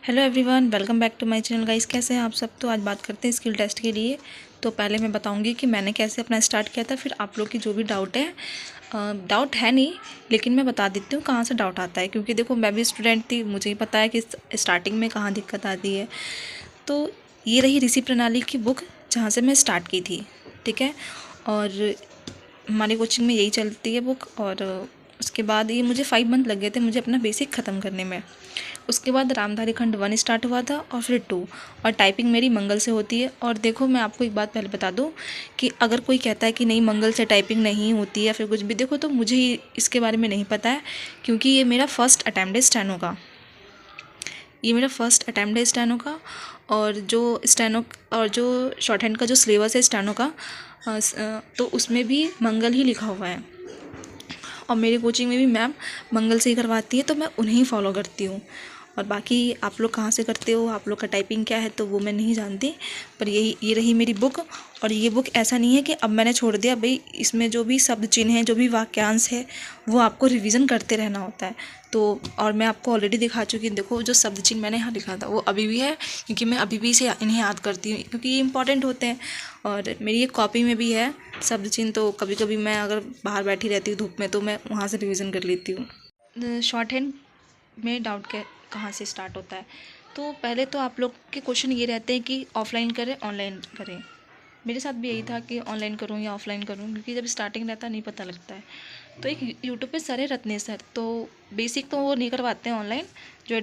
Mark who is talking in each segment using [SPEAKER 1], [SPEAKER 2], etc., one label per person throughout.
[SPEAKER 1] Hello everyone, welcome back to my channel guys. कैसे हैं आप सब। तो आज बात करते हैं स्किल टेस्ट के लिए। तो पहले मैं बताऊंगी कि मैंने कैसे अपना स्टार्ट किया था, फिर आप लोग की जो भी डाउट है, डाउट है नहीं लेकिन मैं बता देती हूँ कहाँ से डाउट आता है, क्योंकि देखो मैं भी स्टूडेंट थी, मुझे ही पता है कि स्टार्टिंग में कहाँ दिक्कत आती है। तो ये रही ऋषि प्रणाली की बुक जहाँ से मैं स्टार्ट की थी, ठीक है। और हमारी कोचिंग में यही चलती है बुक। और उसके बाद ये मुझे 5 मंथ लग गए थे मुझे अपना बेसिक ख़त्म करने में। उसके बाद रामधारी खंड 1 स्टार्ट हुआ था और फिर 2। और टाइपिंग मेरी मंगल से होती है। और देखो मैं आपको एक बात पहले बता दूं कि अगर कोई कहता है कि नहीं मंगल से टाइपिंग नहीं होती है फिर कुछ भी, देखो तो मुझे इसके बारे में नहीं पता है, क्योंकि ये मेरा फर्स्ट अटैम्प्ट है स्टेनो का। ये मेरा फर्स्ट अटैम्प्ट है स्टेनो का। और जो शॉर्ट हैंड का जो सिलेबस है स्टेनो का, तो उसमें भी मंगल ही लिखा हुआ है। और मेरी कोचिंग में भी मैम मंगल से ही करवाती है, तो मैं उन्हें ही फॉलो करती हूँ। और बाकी आप लोग कहाँ से करते हो, आप लोग का टाइपिंग क्या है, तो वो मैं नहीं जानती। पर ये रही मेरी बुक। और ये बुक ऐसा नहीं है कि अब मैंने छोड़ दिया भाई, इसमें जो भी शब्द चिन्ह हैं, जो भी वाक्यांश है, वो आपको रिवीजन करते रहना होता है। तो और मैं आपको ऑलरेडी दिखा चुकी हूँ, देखो जो शब्द चिन्ह मैंने यहाँ लिखा था वो अभी भी है, क्योंकि मैं अभी भी इसे इन्हें याद करती हूँ, क्योंकि ये इंपॉर्टेंट होते हैं। और मेरी एक कॉपी में भी है शब्द चिन्ह, तो कभी कभी मैं अगर बाहर बैठी रहती हूँ धूप में तो मैं वहाँ से रिवीजन कर लेती हूँ। शॉर्ट हैंड में डाउट कहाँ से स्टार्ट होता है। तो पहले तो आप लोग के क्वेश्चन ये रहते हैं कि ऑफलाइन करें ऑनलाइन करें। मेरे साथ भी यही था कि ऑनलाइन करूँ या ऑफलाइन करूँ, क्योंकि जब स्टार्टिंग रहता नहीं पता लगता है। तो एक यूट्यूब पे सर है रत्नेश सर, तो बेसिक तो वो नहीं करवाते हैं ऑनलाइन। जो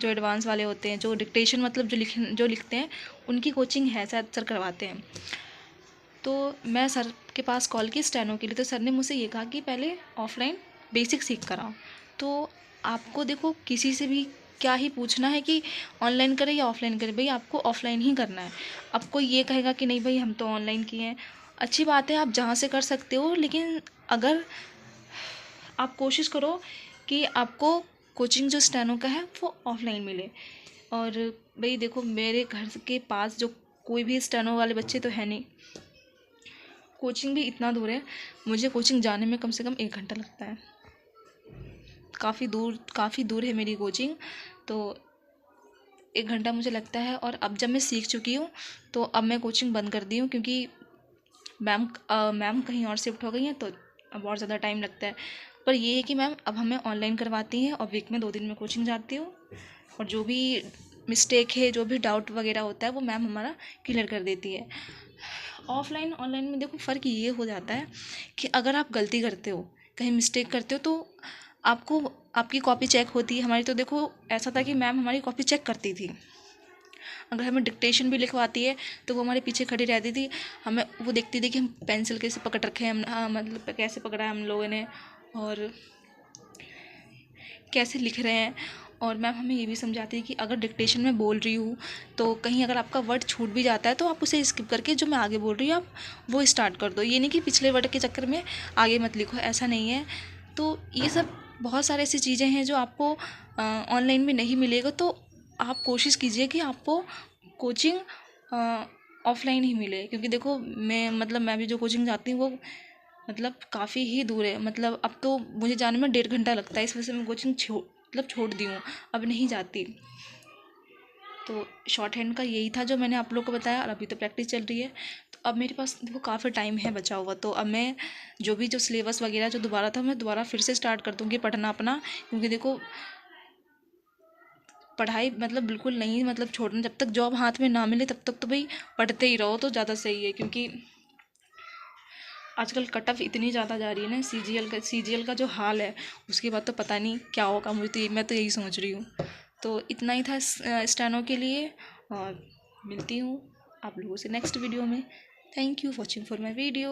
[SPEAKER 1] एडवांस वाले होते हैं, जो डिक्टेशन मतलब जो लिखते हैं, उनकी कोचिंग है शायद सर करवाते हैं। तो मैं सर के पास कॉल की स्टेनो के लिए, तो सर ने मुझसे ये कहा कि पहले ऑफलाइन बेसिक सीख कर आओ। तो आपको देखो किसी से भी क्या ही पूछना है कि ऑनलाइन करें या ऑफलाइन करें, भाई आपको ऑफलाइन ही करना है। अब कोई ये कहेगा कि नहीं भाई हम तो ऑनलाइन किए हैं, अच्छी बात है आप जहाँ से कर सकते हो, लेकिन अगर आप कोशिश करो कि आपको कोचिंग जो स्टेनो का है वो ऑफलाइन मिले। और भाई देखो मेरे घर के पास जो कोई भी स्टेनो वाले बच्चे तो है नहीं, कोचिंग भी इतना दूर है, मुझे कोचिंग जाने में कम से कम 1 घंटा लगता है। काफ़ी दूर है मेरी कोचिंग, तो 1 घंटा मुझे लगता है। और अब जब मैं सीख चुकी हूँ तो अब मैं कोचिंग बंद कर दी हूँ, क्योंकि मैम कहीं और शिफ्ट हो गई हैं, तो अब और ज़्यादा टाइम लगता है। पर ये है कि मैम अब हमें ऑनलाइन करवाती हैं और वीक में 2 दिन में कोचिंग जाती हूँ। और जो भी मिस्टेक है, जो भी डाउट वगैरह होता है, वो मैम हमारा क्लियर कर देती है। ऑफलाइन ऑनलाइन में देखो फ़र्क ये हो जाता है कि अगर आप गलती करते हो, कहीं मिस्टेक करते हो, तो आपको आपकी कॉपी चेक होती है। हमारी तो देखो ऐसा था कि मैम हमारी कॉपी चेक करती थी, अगर हमें डिक्टेशन भी लिखवाती है तो वो हमारे पीछे खड़ी रहती थी। हमें वो देखती थी कि हम पेंसिल कैसे पकड़ रखे हैं, हम मतलब कैसे पकड़ा है हम लोगों ने, और कैसे लिख रहे हैं। और मैम हमें ये भी समझाती है कि अगर डिक्टेशन में बोल रही हूँ तो कहीं अगर आपका वर्ड छूट भी जाता है तो आप उसे स्किप करके जो मैं आगे बोल रही हूँ आप वो स्टार्ट कर दो। ये नहीं कि पिछले वर्ड के चक्कर में आगे मत लिखो, ऐसा नहीं है। तो ये सब बहुत सारी ऐसी चीज़ें हैं जो आपको ऑनलाइन में नहीं मिलेगा। तो आप कोशिश कीजिए कि आपको कोचिंग ऑफलाइन ही मिले, क्योंकि देखो मैं भी जो कोचिंग जाती हूँ वो मतलब काफ़ी ही दूर है। मतलब अब तो मुझे जाने में 1.5 घंटा लगता है, इस वजह से मैं कोचिंग छोड़ दी हूँ, अब नहीं जाती। तो शॉर्ट हैंड का यही था जो मैंने आप लोग को बताया, और अभी तो प्रैक्टिस चल रही है। तो अब मेरे पास देखो काफ़ी टाइम है बचा हुआ, तो अब मैं जो सिलेबस वगैरह जो दोबारा था, मैं दोबारा फिर से स्टार्ट कर दूँगी पढ़ना अपना। क्योंकि देखो पढ़ाई मतलब बिल्कुल नहीं मतलब छोड़ना, जब तक जॉब हाथ में ना मिले तब तक तो भाई पढ़ते ही रहो तो ज़्यादा सही है। क्योंकि आजकल कट ऑफ इतनी ज़्यादा जा रही है ना, सीजीएल का जो हाल है उसके बाद तो पता नहीं क्या होगा। मैं तो यही सोच रही हूँ। तो इतना ही था स्टेनो के लिए, और मिलती हूँ आप लोगों से नेक्स्ट वीडियो में। Thank you watching for my video.